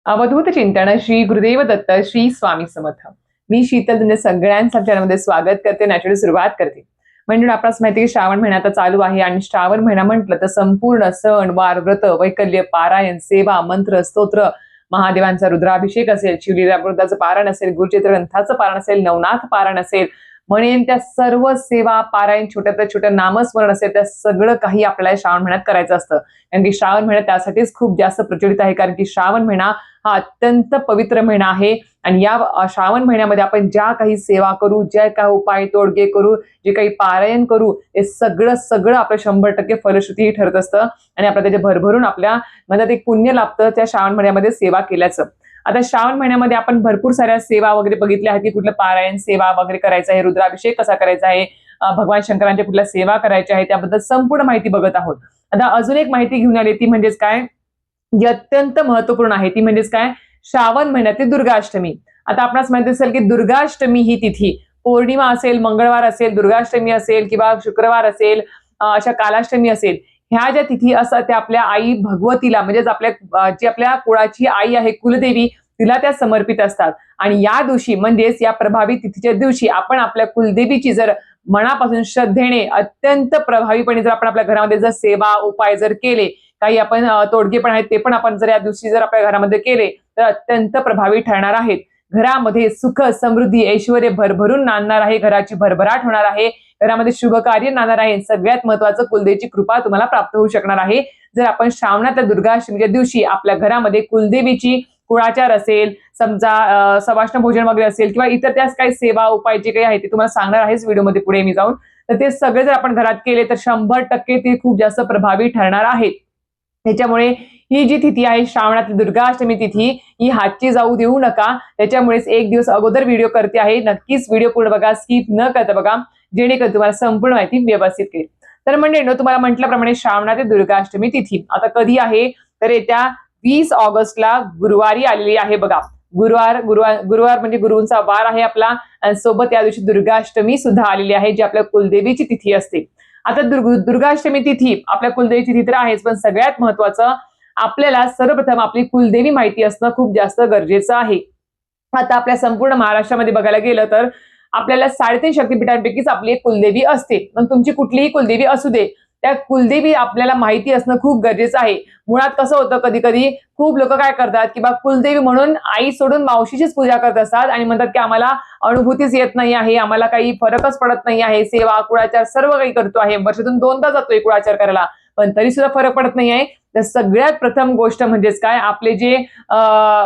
अवधूत चिंतन श्री गुरुदेव दत्त श्री स्वामी समर्थ. मी शीतल तुमच्या सगळ्यांच्या चॅनलमध्ये स्वागत करते. नॅचरली सुरुवात करते. म्हणजे आपल्याला माहिती आहे की श्रावण महिना आता चालू आहे आणि श्रावण महिना म्हटलं तर संपूर्ण सण वार व्रत वैकल्य पारायण सेवा मंत्र स्तोत्र महादेवांचा रुद्राभिषेक असेल, शिवलीलामृताचं पारायण असेल, गुरुचरित्र ग्रंथाचं पारायण असेल, नवनाथ पारायण असेल, म्हणेन त्या सर्व सेवा पारायण छोट्यात छोटं नामस्मरण असेल, त्या सगळं काही आपल्याला श्रावण महिन्यात करायचं असतं. कारण की श्रावण महिना त्यासाठीच खूप जास्त प्रचलित आहे. कारण की श्रावण महिना हा अत्यंत पवित्र महिना आहे आणि या श्रावण महिन्यामध्ये आपण ज्या काही सेवा करू, ज्या काही उपाय तोडगे करू, जे काही पारायण करू, हे सगळं सगळं आपलं 100% फलश्रुती ठरत असतं आणि आपल्याला त्याचे भरभरून आपल्या मनात एक पुण्य लाभतं त्या श्रावण महिन्यामध्ये सेवा केल्याचं. आता श्रावण महिन्यामध्ये आपण भरपूर साऱ्या सेवा वगैरे बघितल्या आहेत की कुठलं पारायण सेवा वगैरे करायचं आहे, रुद्राभिषेक कसा करायचा आहे, भगवान शंकरांच्या कुठल्या सेवा करायच्या आहे, त्याबद्दल संपूर्ण माहिती बघत आहोत. आता अजून एक माहिती घेऊन आली ती म्हणजेच काय, जी अत्यंत महत्वपूर्ण आहे ती म्हणजेच काय, श्रावण महिन्यातील दुर्गाष्टमी. आता आपणास माहिती असेल की दुर्गाष्टमी ही तिथी पौर्णिमा असेल, मंगळवार असेल, दुर्गाष्टमी असेल किंवा शुक्रवार असेल, अशा कालाष्टमी असेल, ह्या ज्या तिथी असतात त्या आपल्या आई भगवतीला म्हणजेच आपल्या जी आपल्या कुळाची आई आहे कुलदेवी तिला त्या समर्पित असतात. आणि या दिवशी म्हणजेच या प्रभावी तिथीच्या दिवशी आपण आपल्या कुलदेवीची जर मनापासून श्रद्धेने अत्यंत प्रभावीपणे जर आपण आपल्या घरामध्ये जर सेवा उपाय जर केले, काही आपण तोडगे पण आहेत ते पण आपण जर या दिवशी जर आपल्या घरामध्ये केले तर अत्यंत प्रभावी ठरणार आहेत. घरामध्ये सुख समृद्धी ऐश्वर्य भरभरून नांदणार आहे, घराची भरभराट होणार आहे, घरामध्ये शुभ कार्य नांदणार आहे. सगळ्यात महत्वाचं कुलदेवीची कृपा तुम्हाला प्राप्त होऊ शकणार आहे जर आपण श्रावणातल्या दुर्गाष्टमीच्या दिवशी आपल्या घरामध्ये कुलदेवीची कुळाचार असेल, समजा सवाष्ण भोजन वगैरे असेल किंवा इतर त्याच काही सेवा उपाय जे काही आहे ते तुम्हाला सांगणार आहेच व्हिडिओमध्ये पुढे मी जाऊन, तर ते सगळे जर आपण घरात केले तर 100% ते खूप जास्त प्रभावी ठरणार आहेत. त्याच्यामुळे ही जी तिथी आहे श्रावणातली दुर्गाष्टमी तिथी ही हातची जाऊ देऊ नका. त्याच्यामुळेच एक दिवस अगोदर व्हिडिओ करते आहे. नक्कीच व्हिडिओ पूर्ण बघा, स्किप न करता बघा, जेणेकरून तुम्हाला संपूर्ण माहिती व्यवस्थित कळेल. तर म्हणजे तुम्हाला म्हटल्याप्रमाणे श्रावणातील दुर्गाष्टमी तिथी आता कधी आहे तर येत्या 20 ऑगस्टला गुरुवारी आलेली आहे बघा. गुरुवार म्हणजे गुरुंचा वार आहे आपला आणि सोबत या दिवशी दुर्गाष्टमी सुद्धा आलेली आहे जी आपल्या कुलदेवीची तिथी असते. आता दुर्गाष्टमी तिथी आपल्या कुलदेवीची तिथी तर आहेच, पण सगळ्यात महत्वाचं आपल्याला सर्वप्रथम आपली कुलदेवी माहिती असणं खूप जास्त गरजेचं आहे. आता आपल्या संपूर्ण महाराष्ट्रामध्ये बघायला गेलं तर आपल्याला 3.5 शक्तिपीठांपैकीच आपली एक कुलदेवी असते. पण तुमची कुठलीही कुलदेवी असू दे, त्या कुलदेवी आपल्याला माहिती असणं खूप गरजेचं आहे. मुळात कसं होतं कधी कधी खूप लोक काय करतात की बा कुलदेवी म्हणून आई सोडून मावशीचीच पूजा करत असतात आणि म्हणतात की आम्हाला अनुभूतीच येत नाही आहे, आम्हाला काही फरकच पडत नाही आहे, सेवा कुळाचार सर्व काही करतो आहे, वर्षातून 2दा जातोय कुळाचार करायला पण तरी सुद्धा फरक पडत नाही आहे. तर सगळ्यात प्रथम गोष्ट म्हणजेच काय, आपले जे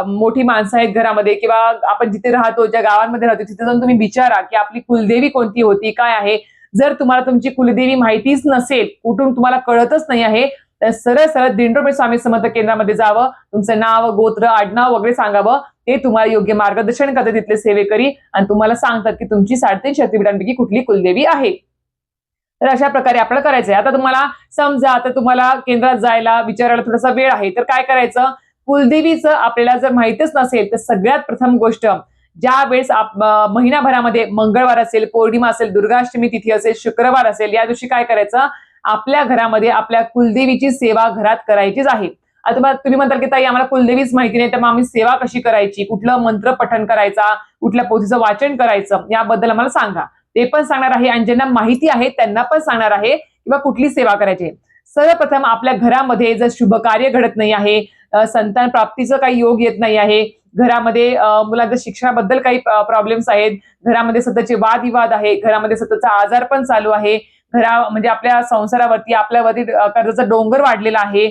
मोठी माणसं आहेत घरामध्ये किंवा आपण जिथे राहतो ज्या गावांमध्ये राहतो तिथे जाऊन तुम्ही विचारा की आपली कुलदेवी कोणती होती काय आहे. जर तुम्हाला तुमची कुलदेवी माहितीच नसेल, कुठून तुम्हाला कळतच नाही आहे, तर सरळ सरळ दिंडोरी स्वामी समर्थ केंद्रामध्ये जावं, तुमचं नाव गोत्र आडनाव वगैरे सांगावं, ते तुम्हाला योग्य मार्गदर्शन करतात तिथले सेवेकरी आणि तुम्हाला सांगतात की तुमची 3.5 शक्तिपीठांपैकी कुठली कुलदेवी आहे. तर अशा प्रकारे आपल्याला करायचंय. आता तुम्हाला समजा आता तुम्हाला केंद्रात जायला विचारायला थोडासा वेळ आहे तर काय करायचं, कुलदेवीचं आपल्याला जर माहितच नसेल तर सगळ्यात प्रथम गोष्ट ज्या वेळेस महिनाभरामध्ये मंगळवार असेल, पौर्णिमा असेल, दुर्गाष्टमी तिथी असेल, शुक्रवार असेल, या दिवशी काय करायचं, आपल्या घरामध्ये आपल्या कुलदेवीची सेवा घरात करायचीच आहे. आता तुम्ही म्हणताल की ताई आम्हाला कुलदेवीच माहिती नाही तर मग आम्ही सेवा कशी करायची, कुठलं मंत्र पठण करायचा, कुठल्या पोथीचं वाचन करायचं, याबद्दल आम्हाला सांगा. ते पण सांगणार आहे आणि ज्यांना माहिती आहे त्यांना पण सांगणार आहे किंवा कुठली सेवा करायची. सर्वप्रथम आपल्या घरामध्ये जर शुभ कार्य घडत नाही आहे, संतान प्राप्तीचं काही योग येत नाही आहे, घरामध्ये मुलांच्या शिक्षणाबद्दल काही प्रॉब्लेम्स आहेत, घरामध्ये सततचे वादविवाद आहे, घरामध्ये सततचा आजार पण चालू आहे, म्हणजे आपल्या संसारावरती आपल्यावरती कर्जाचा डोंगर वाढलेला आहे,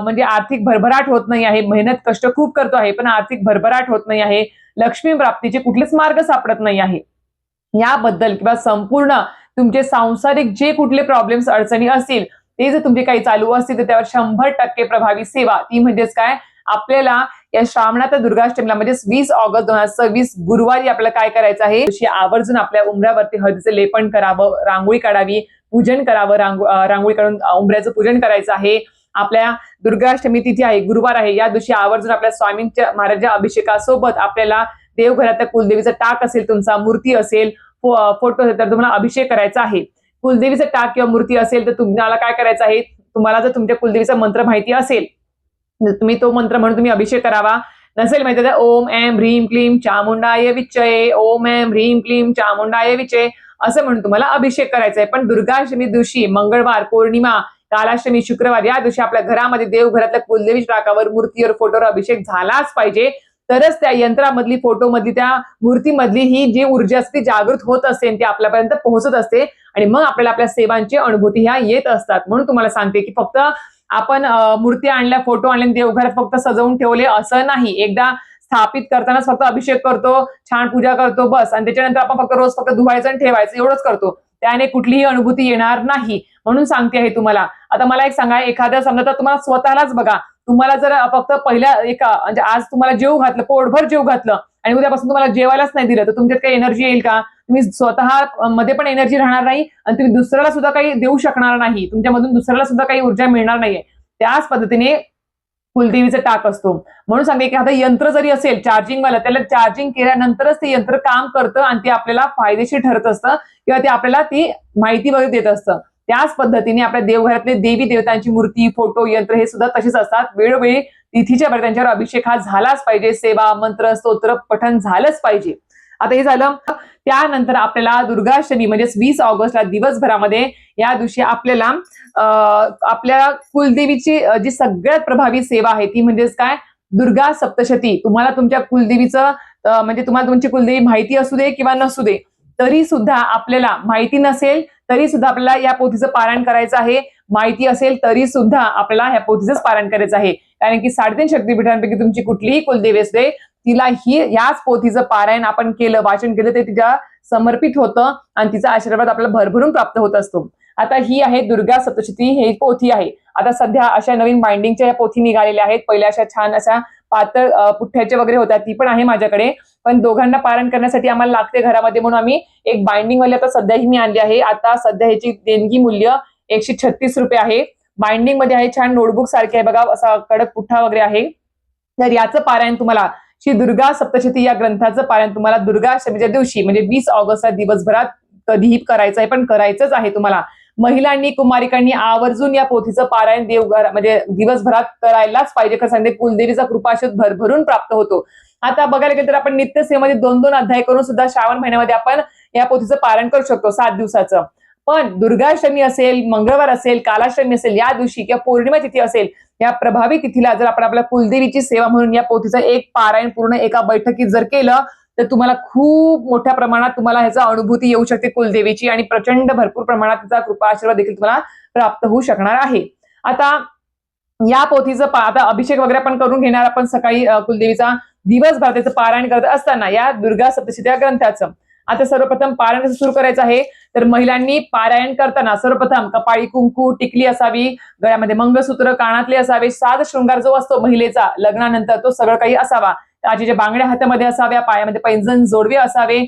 म्हणजे आर्थिक भरभराट होत नाही आहे, मेहनत कष्ट खूप करतो आहे पण आर्थिक भरभराट होत नाही आहे, लक्ष्मी प्राप्तीचे कुठलेच मार्ग सापडत नाही आहे, याबद्दल किंवा संपूर्ण तुमचे सांसारिक जे कुठले प्रॉब्लेम्स अडचणी असतील ते जर तुमचे काही चालू असतील तर त्यावर 100% प्रभावी सेवा ती म्हणजेच काय, आपल्याला या श्रावणात दुर्गाष्टमीला म्हणजेच 20 ऑगस्ट 2026 गुरुवारी आपल्याला काय करायचं आहे, आवर्जून आपल्या उंबऱ्यावरती हळदीचे लेपन करावं, रांगोळी काढावी, पूजन करावं, रांगोळी काढून उंबऱ्याचं पूजन करायचं आहे. आपल्या दुर्गाष्टमी तिथी आहे, गुरुवार आहे, या दिवशी आवर्जून आपल्या स्वामींच्या महाराजांच्या अभिषेकासोबत आपल्याला देवघरात कुलदेवीचा टाक असेल, तुमचा मूर्ती असेल, फोटो असेल तर तुम्हाला अभिषेक करायचा आहे. कुलदेवीचा टाक किंवा मूर्ती असेल तर तुम्हाला काय करायचं आहे, तुम्हाला जर तुमच्या कुलदेवीचा मंत्र माहिती असेल तुम्ही तो मंत्र म्हणून तुम्ही अभिषेक करावा. नसेल माहिती तर ओम ऐं ह्रीं क्लीं चामुंडाय विच्चये, ओम ऐं ह्रीं क्लीं चामुंडाय विच्चये असं म्हणून तुम्हाला अभिषेक करायचा आहे. पण दुर्गाष्टमी दिवशी, मंगळवार, पौर्णिमा, कालाष्टमी, शुक्रवार या दिवशी आपल्या घरामध्ये देवघरातल्या कुलदेवीच्या टाकावर, मूर्तीवर, फोटोवर अभिषेक झालाच पाहिजे. तरच त्या यंत्रामधली, फोटोमधली, त्या मूर्तीमधली ही जी ऊर्जा असते ती जागृत होत असते, ती आपल्यापर्यंत पोहोचत असते आणि मग आपल्याला आपल्या सेवांची अनुभूती ह्या येत असतात. म्हणून तुम्हाला सांगते की फक्त आपण मूर्ती आणल्या, फोटो आणले, देवघरात फक्त सजवून ठेवले असं नाही. एकदा स्थापित करतानाच फक्त अभिषेक करतो, छान पूजा करतो बस, आणि त्याच्यानंतर आपण फक्त रोज फक्त धुवायचं आणि ठेवायचं एवढंच करतो. त्याने कुठलीही अनुभूती येणार नाही. म्हणून सांगते आहे तुम्हाला. आता मला एक सांगा, एखाद्या समजा तर तुम्हाला स्वतःलाच बघा, तुम्हाला जर फक्त पहिल्या एका म्हणजे आज तुम्हाला जेव घातलं, पोटभर जेव घातलं आणि उद्यापासून तुम्हाला जेवायलाच नाही दिलं, तर तुमच्यात काही एनर्जी येईल का? तुम्ही स्वतः मध्ये पण एनर्जी राहणार नाही आणि तुम्ही दुसऱ्याला सुद्धा काही देऊ शकणार नाही. तुमच्यामधून दुसऱ्याला सुद्धा काही ऊर्जा मिळणार नाहीये. त्याच पद्धतीने कुलदेवीचा टाक असतो. म्हणून सांगते की आता यंत्र जरी असेल चार्जिंगवाला, त्याला चार्जिंग केल्यानंतरच ते यंत्र काम करतं आणि ते आपल्याला फायदेशीर ठरत असतं किंवा ते आपल्याला ती माहिती वगैरे देत असतं. त्याच पद्धतीने आपल्या देवघरातले देवी देवतांची मूर्ती, फोटो, यंत्र हे सुद्धा तसेच असतात. वेळोवेळी तिथीच्या वेळी त्यांच्यावर अभिषेक हा झालाच पाहिजे. सेवा, मंत्र, स्तोत्र पठण झालंच पाहिजे. आता हे झालं. त्यानंतर आपल्याला दुर्गाष्टमी म्हणजे 20 ऑगस्टला दिवसभरामध्ये या दिवशी आपल्याला आपल्या कुलदेवीची जी सगळ्यात प्रभावी सेवा आहे ती म्हणजेच काय, दुर्गा सप्तशती. तुम्हाला तुमच्या कुलदेवीचं म्हणजे तुम्हाला तुमची कुलदेवी माहिती असू दे किंवा नसू दे, तरी सुद्धा आपल्याला माहिती नसेल तरी सुद्धा आपल्याला या पोथीचं पारायण करायचं आहे. माहिती असेल तरी सुद्धा आपल्याला ह्या पोथीचंच पारायण करायचं आहे. कारण की 3.5 शक्तिपीठांपैकी तुमची कुठलीही कुलदेवी असते, तिला ही याच पोथीचं पारायण आपण केलं, वाचन केलं, ते तिच्या समर्पित होतं आणि तिचा आशीर्वाद आपल्याला भरभरून प्राप्त होत असतो. आता ही आहे दुर्गा सप्तशती, हे पोथी आहे. आता सध्या अशा नवीन बाइंडिंगच्या या पोथी निघालेल्या आहेत. पहिल्या अशा छान अशा पातळ पुठ्ठ्याच्या वगैरे होत्या, ती पण आहे माझ्याकडे. पण दोघांना पारायण करण्यासाठी आम्हाला लागते घरामध्ये, म्हणून आम्ही एक बाइंडिंग वाली आता सध्याही मी आणली आहे. आता सध्या ह्याची देणगी मूल्य 136 रुपये आहे. बाइंडिंग मध्ये आहे, छान नोटबुक सारखे आहे बघा, असा कडक पुठ्ठा वगैरे आहे. तर याचं पारायण तुम्हाला, श्री दुर्गा सप्तशती या ग्रंथाचं पारायण तुम्हाला दुर्गाष्टमीच्या दिवशी म्हणजे 20 ऑगस्टला दिवसभरात कधीही करायचं आहे, पण करायचंच आहे तुम्हाला. महिलांनी, कुमारिकांनी आवर्जून या पोथीचं पारायण देवघर म्हणजे दिवसभरात करायलाच पाहिजे. खरं सांगते कुलदेवीचा कृपाशोध भरभरून प्राप्त होतो. आता बघायला गेलं तर आपण नित्यसेवेमध्ये 2-2 अध्याय करून सुद्धा श्रावण महिन्यामध्ये आपण या पोथीचं पारायण करू शकतो 7 दिवसाचं. पण दुर्गाष्टमी असेल, मंगळवार असेल, कालाष्टमी असेल, या दिवशी किंवा पौर्णिमा तिथी असेल, या प्रभावी तिथीला जर आपण आपल्या कुलदेवीची सेवा म्हणून या पोथीचं एक पारायण पूर्ण एका बैठकीत जर केलं, तर तुम्हाला खूप मोठ्या प्रमाणात तुम्हाला ह्याचा अनुभूती येऊ शकते कुलदेवीची, आणि प्रचंड भरपूर प्रमाणात तिचा कृपा आशीर्वाद देखील तुम्हाला प्राप्त होऊ शकणार आहे. आता या पोथीचं आता अभिषेक वगैरे आपण करून घेणार आपण सकाळी कुलदेवीचा. दिवसभर त्याचं पारायण करत असताना या दुर्गा सप्तशती या ग्रंथाचं आता सर्वप्रथम पारायण कसं सुरू करायचं आहे, तर महिलांनी पारायण करताना सर्वप्रथम कपाळी कुंकू, टिकली असावी, गळ्यामध्ये मंगळसूत्र, कानातले असावे, साज शृंगार जो असतो महिलेचा लग्नानंतर तो सगळं काही असावा. आजीच्या बांगड्या हातामध्ये असाव्या, पायामध्ये पैंजण जोडवे असावे,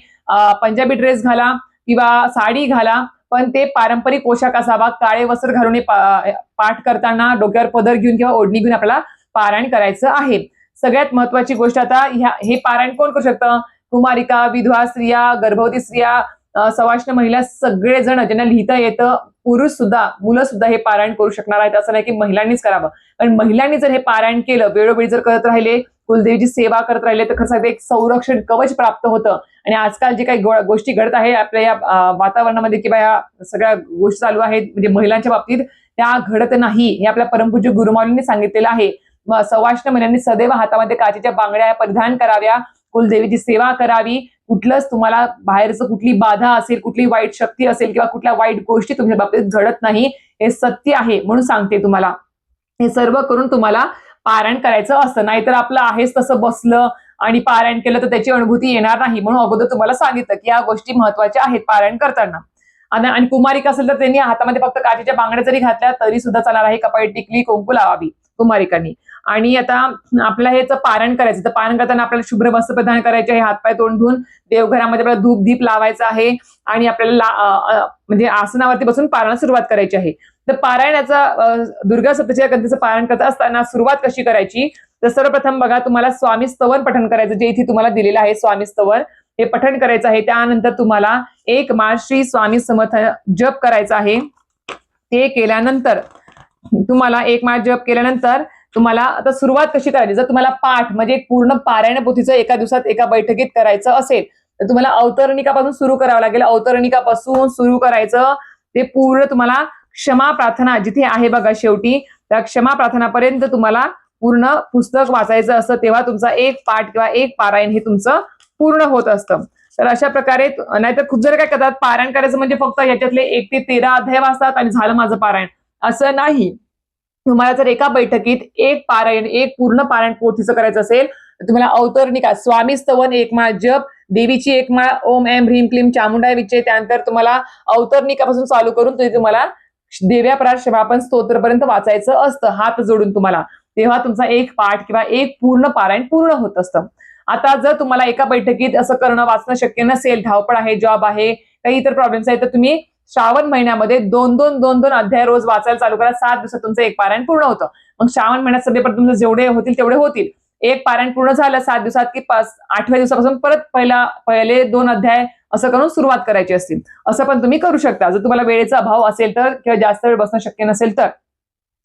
पंजाबी ड्रेस घाला किंवा साडी घाला, पण ते पारंपरिक पोशाख असावा. काळे वस्त्र घालून पाठ करताना डोक्यावर पदर घेऊन किंवा ओढणी घेऊन आपल्याला पारायण करायचं आहे. सगळ्यात महत्वाची गोष्ट, आता हे पारायण कोण करू शकतं? कुमारिका, विधवा स्त्रिया, गर्भवती स्त्रिया, सवाष्ण महिला, सगळेजण ज्यांना लिहिता येतं, पुरुष सुद्धा, मुलं सुद्धा हे पारायण करू शकणार आहेत. असं नाही की महिलांनीच करावं, पण महिलांनी जर हे पारायण केलं, वेळोवेळी जर करत राहिले, कुलदेवीची सेवा करत राहिले, तर खरं एक संरक्षण कवच प्राप्त होतं. आणि आजकाल जे काही गोष्टी घडत आहे आपल्या या वातावरणामध्ये किंवा या सगळ्या गोष्टी चालू आहेत म्हणजे महिलांच्या बाबतीत, त्या घडत नाही. हे आपल्या परमपूज्य गुरुमाऊलींनी सांगितलेलं आहे. सवाष्ण महिलांनी सदैव हातामध्ये काचेच्या बांगड्या परिधान कराव्या, कुलदेवीची सेवा करावी. कुठलंच तुम्हाला बाहेरचं कुठली बाधा असेल, कुठली वाईट शक्ती असेल किंवा कुठल्या वाईट गोष्टी तुमच्या बाबतीत घडत नाही, हे सत्य आहे. म्हणून सांगते तुम्हाला, हे सर्व करून तुम्हाला पारायण करायचं असतं. नाहीतर आपलं आहेच तसं बसलं आणि पारायण केलं तर त्याची अनुभूती येणार नाही. म्हणून अगोदर तुम्हाला सांगितलं की या गोष्टी महत्वाच्या आहेत पारायण करताना. आणि कुमारिका असेल तर त्यांनी हातामध्ये फक्त काचेच्या बांगड्या जरी घातल्या तरी सुद्धा चालणार आहे. कपाळी टिकली, कुंकू लावावी कुमारिकांनी. आणि आता आपल्याला हेच पारायण करायचं, तर पारायण करताना आपल्याला शुभ्र वस्त्र प्रदान करायचे आहे, हातपाय तोंड धुवून देवघरामध्ये आपल्याला धूप दीप लावायचा आहे आणि आपल्याला म्हणजे आसनावरती बसून पारायणाला सुरुवात करायची आहे. तर पारायणाचा दुर्गा सप्तशती ग्रंथाचं पारायण करत असताना सुरुवात कशी करायची, तर सर्वप्रथम बघा, तुम्हाला स्वामी स्तवन पठण करायचं, जे इथे तुम्हाला दिलेलं आहे स्वामी स्तवन, हे पठण करायचं आहे. त्यानंतर तुम्हाला 1 माळ श्री स्वामी समर्थ जप करायचा आहे. ते केल्यानंतर तुम्हाला 1 माळ जप केल्यानंतर तुम्हाला आता सुरुवात कशी करायची, जर तुम्हाला पाठ म्हणजे एक पूर्ण पारायण पोथीचं एका दिवसात एका बैठकीत करायचं असेल तर तुम्हाला अवतरणिकापासून सुरू करावं लागेल. अवतरणिकापासून सुरू करायचं ते पूर्ण तुम्हाला क्षमा प्रार्थना जिथे आहे बघा शेवटी, त्या क्षमा प्रार्थनापर्यंत तुम्हाला पूर्ण पुस्तक वाचायचं असतं. तेव्हा तुमचा एक पाठ किंवा एक पारायण हे तुमचं पूर्ण होत असतं. तर अशा प्रकारे, नाहीतर खूप जण काय करतात, पारायण करायचं म्हणजे फक्त याच्यातले 1 ते 13 अध्याय वाचतात आणि झालं माझं पारायण, असं नाही. तुम्हाला जर एका बैठकीत एक पारायण, एक पूर्ण पारायण पोथीचं करायचं असेल तर तुम्हाला अवतरणिका, स्वामी स्तवन एक माळ जप, देवीची एक माळ, ओम ऐं ह्रीं क्लीं चामुंडाय विचे, त्यानंतर तुम्हाला अवतरणिकापासून चालू करून तुम्हाला देव्यापराध क्षमापण स्तोत्रपर्यंत वाचायचं असतं हात जोडून तुम्हाला. तेव्हा तुमचा एक पाठ किंवा एक पूर्ण पारायण पूर्ण होत असतं. आता जर तुम्हाला एका बैठकीत असं करणं वाचणं शक्य नसेल, धावपळ आहे, जॉब आहे, काही इतर प्रॉब्लेम्स आहेत, तर तुम्ही श्रावण महिन्यामध्ये 2-2 अध्याय रोज वाचायला चालू करा. 7 दिवसात तुमचं एक पारायण पूर्ण होतं. मग श्रावण महिन्यात सगळेपर्यंत तुमचे जेवढे होतील तेवढे होतील. एक पारायण पूर्ण झालं 7 दिवसात की 8व्या दिवसापासून परत पहिले 2 अध्याय असं करून सुरुवात करायची असतील. असं पण तुम्ही करू शकता. जर तुम्हाला वेळेचा अभाव असेल तर किंवा जास्त वेळ बसणं शक्य नसेल तर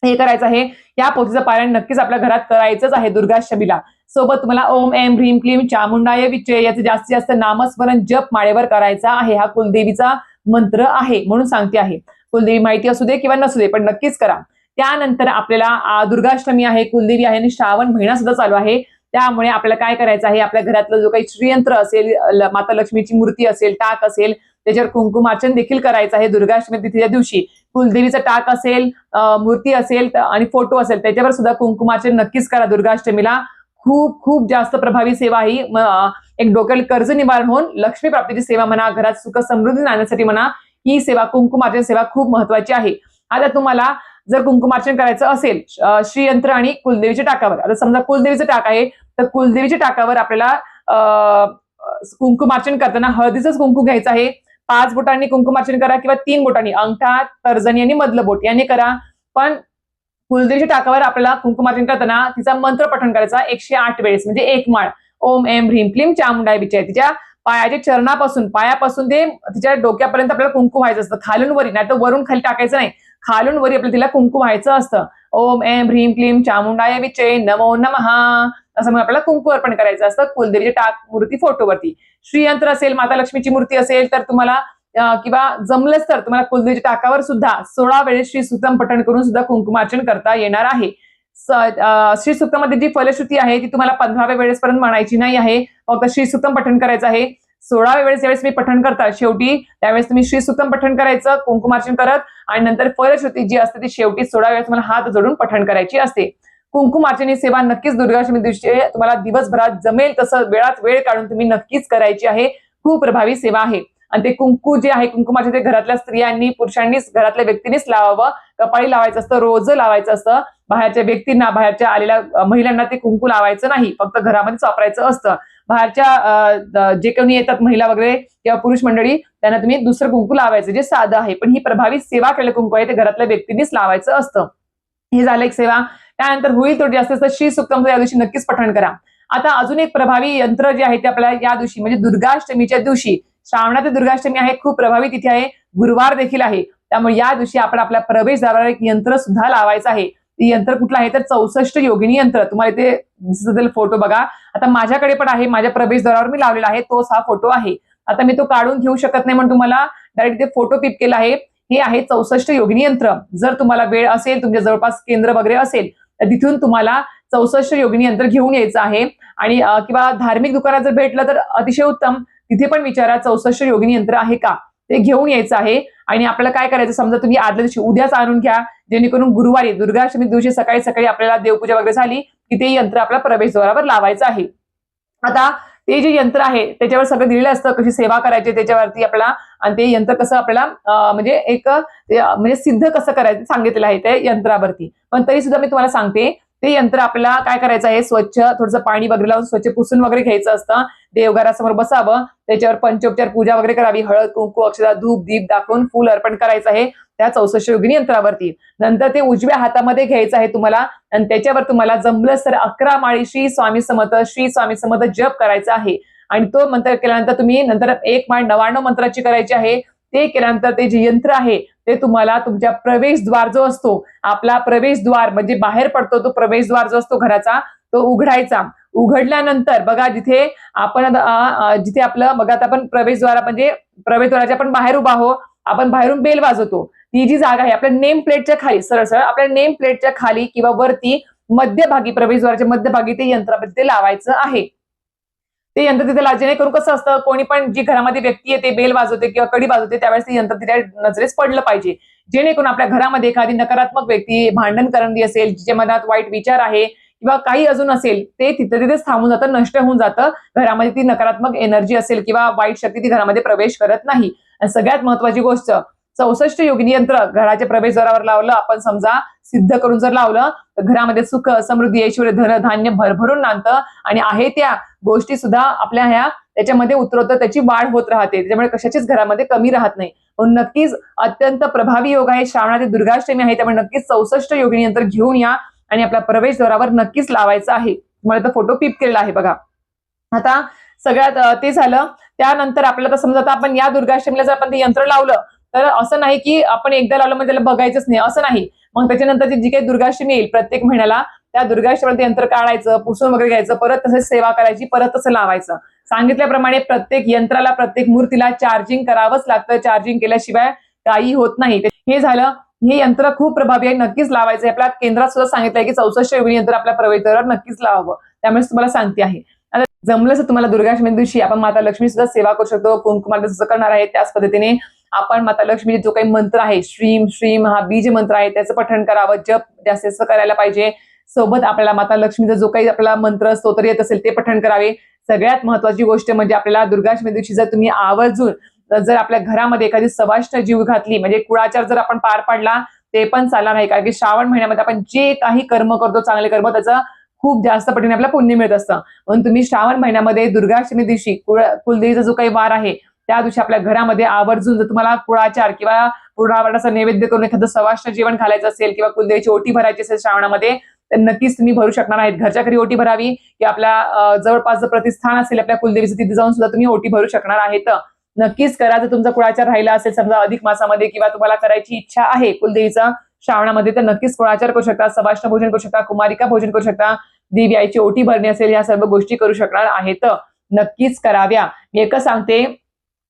हे करायचं आहे. या पोथीचं पारायण नक्कीच आपल्या घरात करायचंच आहे दुर्गाष्टमीला. सोबत तुम्हाला ओम ऐं ह्रीं क्लीं चामुंडाय विचे याचे जास्तीत जास्त नामस्मरण जप माळेवर करायचा आहे. हा कुलदेवीचा मंत्र आहे म्हणून सांगते आहे. कुलदेवी माहिती असू दे किंवा नसू दे पण नक्कीच करा. त्यानंतर आपल्याला दुर्गाष्टमी आहे, कुलदेवी आहे आणि श्रावण महिना सुद्धा चालू आहे. त्यामुळे आपल्याला काय करायचं आहे, आपल्या घरातलं जो काही श्रीयंत्र असेल, माता लक्ष्मीची मूर्ती असेल, टाक असेल, त्याच्यावर कुंकुमार्चन देखील करायचं आहे दुर्गाष्टमी तिथीच्या दिवशी. कुलदेवीचं टाक असेल, मूर्ती असेल आणि फोटो असेल त्याच्यावर सुद्धा कुंकुमार्चन नक्कीच करा दुर्गाष्टमीला. खूप खूप जास्त प्रभावी सेवा ही, एक डोक्याला कर्ज निवारण होऊन लक्ष्मी प्राप्तीची सेवा म्हणा, घरात सुख समृद्धी आणण्यासाठी म्हणा, ही सेवा कुंकुमार्चन सेवा खूप महत्वाची आहे. आता तुम्हाला जर कुंकुमार्चन करायचं असेल श्रीयंत्र आणि कुलदेवीच्या टाकावर, आता समजा कुलदेवीचं टाक आहे तर कुलदेवीच्या टाकावर आपल्याला कुंकुमार्चन करताना हळदीचंच कुंकू घ्यायचं आहे. 5 बोटांनी कुंकुमार्चन करा किंवा 3 बोटांनी, अंगठा, तर्जनी आणि मधलं बोट यांनी करा. पण कुलदेवीच्या टाकावर आपल्याला कुंकुमार्चन करताना तिचा मंत्र पठण करायचा 108 वेळेस, म्हणजे एक माळ ओम ऐं ह्रीं क्लीं चामुंडाय विचे. तिच्या पायाच्या पायापासून ते तिच्या डोक्यापर्यंत आपल्याला कुंकू व्हायचं असतं, खालून वरी, नाही तर वरून खाली टाकायचं नाही, खालून वरी आपल्याला तिला कुंकू व्हायचं असतं. ओम ऐं ह्रीं क्लीं चामुंडाय विचे नमो नमः असं मग आपल्याला कुंकू अर्पण करायचं असतं कुलदेवीच्या टाक मूर्ती फोटोवरती. श्रीयंत्र असेल, माता लक्ष्मीची मूर्ती असेल तर तुम्हाला किंवा जमलंच तर तुम्हाला कुलदेवीच्या टाकावर सुद्धा 16 वेळेस श्री सुक्तम पठण करून सुद्धा कुंकुमार्चन करता येणार आहे. श्री सुक्तमध्ये जी फलश्रुती आहे ती तुम्हाला 15व्या वेळेसपर्यंत म्हणायची नाही आहे, फक्त श्री सुक्तम पठण करायचं आहे. 16व्या वेळेस ज्यावेळेस मी पठण करता शेवटी त्यावेळेस तुम्ही श्री सुक्तम पठण करायचं कुंकुमार्चन करत, आणि नंतर फलश्रुती जी असते ती शेवटी 16व्या वेळेस तुम्हाला हात जोडून पठण करायची असते. कुंकुमार्चन ही सेवा नक्कीच दुर्गाष्टमी दिवशी तुम्हाला दिवसभरात जमेल तसं वेळात वेळ काढून तुम्ही नक्कीच करायची आहे. खूप प्रभावी सेवा आहे. आणि ते कुंकू जे आहे कुंकुमार्चन ते घरातल्या स्त्रियांनी, पुरुषांनीच, घरातल्या व्यक्तींनीच लावावं. कपाळी लावायचं असतं, रोज लावायचं असतं. बाहेरच्या व्यक्तींना, बाहेरच्या आलेल्या महिलांना ते कुंकू लावायचं नाही, फक्त घरामध्येच वापरायचं असतं. बाहेरच्या जे कोणी येतात महिला वगैरे किंवा पुरुष मंडळी त्यांना तुम्ही दुसरं कुंकू लावायचं जे साधं आहे. पण ही प्रभावी सेवा केलेलं कुंकू आहे ते घरातल्या व्यक्तींनीच लावायचं असतं. हे झालं एक सेवा. त्यानंतर होईल तेवढी जास्त श्री सुक्तमचं या दिवशी नक्कीच पठण करा. आता अजून एक प्रभावी यंत्र जे आहे ते आपल्याला या दिवशी म्हणजे दुर्गाष्टमीच्या दिवशी, श्रावणातील दुर्गाष्टमी आहे, खूप प्रभावी तिथी आहे, गुरुवार देखील आहे. त्यामुळे या दिवशी आपण आपल्या प्रवेशद्वारावर एक यंत्र सुद्धा लावायचं आहे. ते यंत्र कुठलं आहे तर 64 योगिनी यंत्र. तुम्हाला इथे दिसत फोटो बघा. आता माझ्याकडे पण आहे, माझ्या प्रवेशद्वारावर मी लावलेला आहे, तोच हा फोटो आहे. आता मी तो काढून घेऊ शकत नाही म्हणून तुम्हाला डायरेक्ट इथे फोटो टिप केला आहे. हे आहे 64 योगिनी यंत्र. जर तुम्हाला वेळ असेल, तुमच्या जवळपास केंद्र वगैरे असेल तर तिथून तुम्हाला 64 योगिनी यंत्र घेऊन यायचं आहे. आणि किंवा धार्मिक दुकानात जर भेटलं तर अतिशय उत्तम, तिथे पण विचारा 64 योगिनी यंत्र आहे का, ते घेऊन यायचं आहे. आणि आपल्याला काय करायचं, समजा तुम्ही आदल्या दिवशी उद्याच आणून घ्या, जेणेकरून गुरुवारी दुर्गाष्टमी दिवशी सकाळी सकाळी आपल्याला देवपूजा वगैरे झाली की ते यंत्र आपल्या प्रवेशद्वारावर लावायचं आहे. आता ते जे यंत्र आहे त्याच्यावर सगळं दिलेलं असतं, कशी सेवा करायची त्याच्यावरती आपल्याला, आणि ते यंत्र कसं आपल्याला म्हणजे एक म्हणजे सिद्ध कसं करायचं सांगितलेलं आहे त्या यंत्रावरती. पण तरी सुद्धा मी तुम्हाला सांगते, ते यंत्र आपल्याला काय करायचं आहे, स्वच्छ थोडंसं पाणी वगैरे लावून स्वच्छ पुसून वगैरे घ्यायचं असतं. देवघरासमोर बसावं, त्याच्यावर पंचोपचार पूजा वगैरे करावी, हळद कुंकू अक्षता धूप दीप दाखवून फुल अर्पण करायचं आहे त्या 64 योगिनी यंत्रावरती. नंतर ते उजव्या हातामध्ये घ्यायचं आहे तुम्हाला, आणि त्याच्यावर तुम्हाला जमलंच तर 11 माळी श्री स्वामी समर्थ जप करायचा आहे. आणि तो मंत्र केल्यानंतर तुम्ही नंतर 1 माळ 99 मंत्राची करायची आहे. ते केल्यानंतर ते जे यंत्र आहे ते तुम्हाला तुमच्या प्रवेशद्वार जो असतो, आपला प्रवेशद्वार म्हणजे बाहेर पडतो तो प्रवेशद्वार जो असतो घराचा, तो उघडायचा. उघडल्यानंतर बघा जिथे आपण जिथे आपलं बघा आता आपण प्रवेशद्वार म्हणजे प्रवेशद्वाराच्या आपण बाहेर उभा आहोत, आपण बाहेरून बेल वाजवतो. ती जी जागा आहे आपल्या नेम प्लेटच्या खाली, सरळ सरळ आपल्या नेम प्लेटच्या खाली किंवा वरती मध्यभागी, प्रवेशद्वाराच्या मध्यभागी ते यंत्र आपण तिथे लावायचं आहे. ते यंत्र तिथे जेणेकरून कसं असतं, कोणी पण जी घरामध्ये व्यक्ती आहे ते बेल वाजवते किंवा कडी वाजवते त्यावेळेस ते यंत्र तिथे नजरेस पडलं पाहिजे. जेणेकरून आपल्या घरामध्ये एखादी नकारात्मक व्यक्ती, भांडण करणारी असेल, जिच्या मनात वाईट विचार आहे किंवा काही अजून असेल, ते तिथेच थांबून जातं, नष्ट होऊन जातं. घरामध्ये ती नकारात्मक एनर्जी असेल किंवा वाईट शक्ती ती घरामध्ये प्रवेश करत नाही. आणि सगळ्यात महत्वाची गोष्ट, 64 योगिनी यंत्र घराच्या प्रवेशद्वारावर लावलं, आपण समजा सिद्ध करून जर लावलं तर घरामध्ये सुख, समृद्धी, ऐश्वर्य, धन, धान्य भरभरून नांदतं आणि आहे त्या गोष्टी सुद्धा आपल्या ह्या त्याच्यामध्ये उतरवतं, त्याची वाढ होत राहते. त्याच्यामुळे कशाचीच घरामध्ये कमी राहत नाही. म्हणून नक्कीच अत्यंत प्रभावी योग आहे. श्रावणातील दुर्गाष्टमी आहे, त्यामुळे नक्कीच 64 योगिनी यंत्र घेऊन या आणि आपल्या प्रवेशद्वारावर नक्कीच लावायचं आहे. तुम्हाला तर फोटो पिप केलेला आहे बघा. आता सगळ्यात ते झालं. त्यानंतर आपल्याला तर समजा आता आपण या दुर्गाष्टमीला जर आपण ते यंत्र लावलं तर असं नाही की आपण एकदा लावलं म्हणजे त्याला बघायचंच नाही, असं नाही. मग त्याच्यानंतर जी काही दुर्गाष्टमी येईल प्रत्येक महिन्याला, त्या दुर्गाष्टमीला ते यंत्र काढायचं, पुसून वगैरे घ्यायचं, परत तसेच सेवा करायची, परत तसं लावायचं. सांगितल्याप्रमाणे प्रत्येक यंत्राला, प्रत्येक मूर्तीला चार्जिंग करावंच लागतं. चार्जिंग केल्याशिवाय काही होत नाही. हे झालं. हे यंत्र खूप प्रभावी आहे, नक्कीच लावायचं आहे. आपल्या केंद्रात सुद्धा सांगितलंय की 64 योगिनी यंत्र आपल्या प्रवेशद्वारावर नक्कीच लावावं. त्यामुळे तुम्हाला सांगते आहे. आता जमलंच तुम्हाला दुर्गाष्टमी दिवशी आपण माता लक्ष्मी सुद्धा सेवा करू शकतो. कुंकुमार्चन सुद्धा करणार आहे. त्याच पद्धतीने आपण माता लक्ष्मीचे जो काही मंत्र आहे, श्रीम श्रीम हा बीज मंत्र आहे, त्याचं पठण करावं, जप जास्त करायला पाहिजे. सोबत आपल्याला माता लक्ष्मीचा जो काही आपला मंत्र स्तोत्र येत असेल ते पठण करावे. सगळ्यात महत्वाची गोष्ट म्हणजे आपल्याला दुर्गाष्टमी दिवशी जर तुम्ही आवर्जून जर आपल्या घरामध्ये एखादी सवाष्ण जीव घातली, म्हणजे कुळाचार जर आपण पार पाडला ते पण चालणार नाही. कारण की श्रावण महिन्यामध्ये आपण जे काही कर्म करतो, चांगले कर्म, त्याचं खूप जास्त पटीने आपल्याला पुण्य मिळत असतं. म्हणून तुम्ही श्रावण महिन्यामध्ये दुर्गाष्टमी दिवशी कुलदेवीचा जो काही वार आहे त्या दिवशी आपल्या घरामध्ये आवर्जून जर तुम्हाला कुळाचार किंवा पुरणाचा नैवेद्य करून एखादं सवाष्ण जेवण घालायचं असेल किंवा कुलदेवीची ओटी भरायची असेल श्रावणामध्ये, तर नक्कीच तुम्ही भरू शकणार आहेत. घरच्या घरी ओटी भरावी की आपल्या जवळपास जर प्रतिष्ठान असेल आपल्या कुलदेवीचं, तिथे जाऊन सुद्धा तुम्ही ओटी भरू शकणार आहेत. नक्कीच करा. जर तुमचा कुळाचार राहिला असेल समजा अधिक मासामध्ये किंवा तुम्हाला करायची इच्छा आहे कुलदेवीचा श्रावणामध्ये, तर नक्कीच कुळाचार करू शकता, सवाष्ण भोजन करू शकता, कुमारिका भोजन करू शकता, देवी आईची ओटी भरणी असेल, या सर्व गोष्टी करू शकणार आहेत. नक्कीच कराव्या. मी एकच सांगते,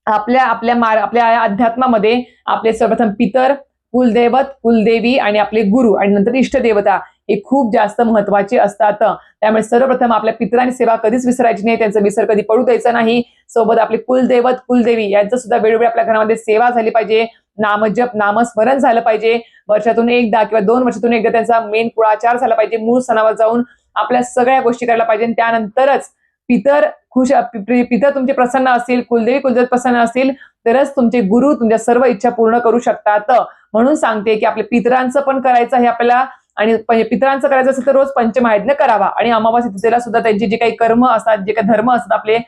आपल्या अध्यात्मामध्ये आपले सर्वप्रथम पितर, कुलदैवत, कुलदेवी आणि आपले गुरु आणि नंतर इष्टदेवता हे खूप जास्त महत्वाचे असतात. त्यामुळे सर्वप्रथम आपल्या पितरांची सेवा कधीच विसरायची नाही, त्यांचा विसर कधी पडू द्यायचा नाही. सोबत आपले कुलदैवत, कुलदेवी यांचं सुद्धा वेळोवेळी आपल्या घरामध्ये सेवा झाली पाहिजे, नामजप, नामस्मरण झालं पाहिजे. वर्षातून एकदा किंवा 2 वर्षातून एकदा त्यांचा मेन कुळाचार झाला पाहिजे. मूळ सणावर जाऊन आपल्या सगळ्या गोष्टी करायला पाहिजे. त्यानंतरच पितर तुमचे प्रसन्न असतील, कुलदेवी कुलदेव प्रसन्न असतील, तरच तुमचे गुरु तुमच्या सर्व इच्छा पूर्ण करू शकतात. म्हणून सांगते की आपल्या पितरांचं पण करायचं आहे आपल्याला, आणि पितरांचं करायचं असेल तर रोज पंचमहायज्ञ करावा. आणि अमावास्या तिथेला सुद्धा त्यांचे जे काही कर्म असतात, जे काही धर्म असतात आपले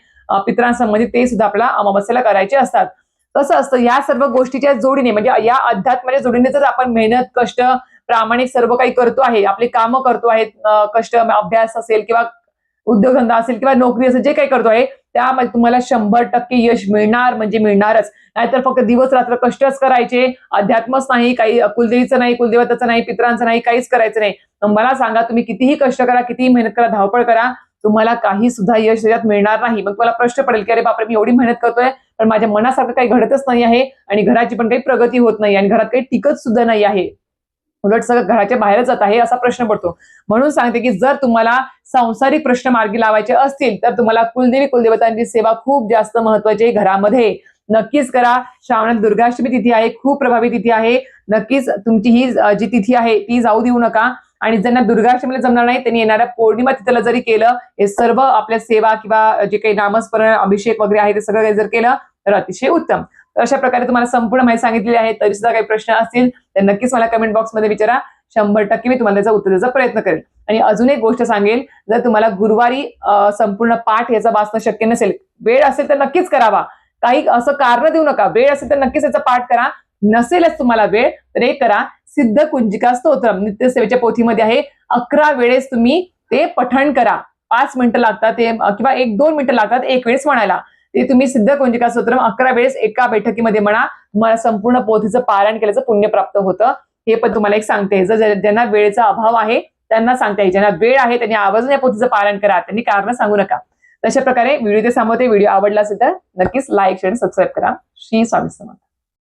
पितरांसंबंधित, ते सुद्धा आपल्याला अमावास्याला करायचे असतात. कसं असतं, या सर्व गोष्टीच्या जोडीने म्हणजे या अध्यात्माच्या जोडीने जर आपण मेहनत, कष्ट, प्रामाणिक सर्व काही करतो आहे, आपली कामं करतो आहेत, कष्ट, अभ्यास असेल किंवा उद्योगधंदा असेल किंवा नोकरी असेल, जे काही करतो आहे त्यामध्ये तुम्हाला 100% यश मिळणार म्हणजे मिळणारच. नाहीतर फक्त दिवस रात्र कष्टच करायचे, अध्यात्मच नाही, काही कुलदेवीचं नाही, कुलदेवताचं नाही, पितरांचं नाही, काहीच करायचं नाही. मला सांगा, तुम्ही कितीही कष्ट करा, कितीही मेहनत करा, धावपळ करा, तुम्हाला काही सुद्धा यश त्याच्यात मिळणार नाही. मग तुम्हाला प्रश्न पडेल की अरे बापरे, मी एवढी मेहनत करतोय पण माझ्या मनासारखं काही घडतच नाही आहे आणि घराची पण काही प्रगती होत नाही आणि घरात काही टिकत सुद्धा नाही आहे, उलट सगळं घराच्या बाहेरच जात आहे, असा प्रश्न पडतो. म्हणून सांगते की जर तुम्हाला सांसारिक प्रश्न मार्गी लावायचे असतील तर तुम्हाला कुलदेवी कुलदेवतांची सेवा खूप जास्त महत्वाची आहे घरामध्ये. नक्कीच करा. श्रावणात दुर्गाष्टमी तिथी आहे, खूप प्रभावी तिथी आहे. नक्कीच तुमची ही जी तिथी आहे ती जाऊ देऊ नका. आणि ज्यांना दुर्गाष्टमीला जमणार नाही त्यांनी येणाऱ्या पौर्णिमा तिथीला जरी केलं, हे सर्व आपल्या सेवा किंवा जे काही नामस्मरण, अभिषेक वगैरे आहे ते सगळं काही जर केलं तर अतिशय उत्तम. तर अशा प्रकारे तुम्हाला संपूर्ण माहिती सांगितलेली आहे. तरी सुद्धा काही प्रश्न असतील तर नक्कीच मला कमेंट बॉक्समध्ये विचारा. 100% मी तुम्हाला त्याचं उत्तर द्यायचा प्रयत्न करेल. आणि अजून एक गोष्ट सांगेल, जर तुम्हाला गुरुवारी संपूर्ण पाठ याचा वाचणं शक्य नसेल, वेळ असेल तर नक्कीच करावा. काही असं कारण देऊ नका. वेळ असेल तर नक्कीच याचा पाठ करा. नसेलच तुम्हाला वेळ तर एक करा, सिद्ध कुंजिका स्तोत्रम नित्यसेवेच्या पोथीमध्ये आहे. 11 वेळेस तुम्ही ते पठण करा. 5 मिनिटं लागतात ते किंवा 1-2 मिनिटं लागतात एक वेळेस म्हणायला. ते तुम्ही सिद्ध कंजुका स्तोत्रम 11 वेळेस एका बैठकीमध्ये म्हणा. तुम्हाला संपूर्ण पोथीचं पारायण केल्याचं पुण्य प्राप्त होतं. हे पण तुम्हाला एक सांगते. जर ज्यांना वेळेचा अभाव आहे त्यांना सांगता येईल. ज्यांना वेळ आहे त्यांनी आवर्जून या पोथीचं पारायण करा. त्यांनी कारण सांगू नका. तशा प्रकारे व्हिडिओ ते सांगते. व्हिडिओ आवडला असेल तर नक्कीच लाईक शेअर सबस्क्राईब करा. श्री स्वामी समर्थ.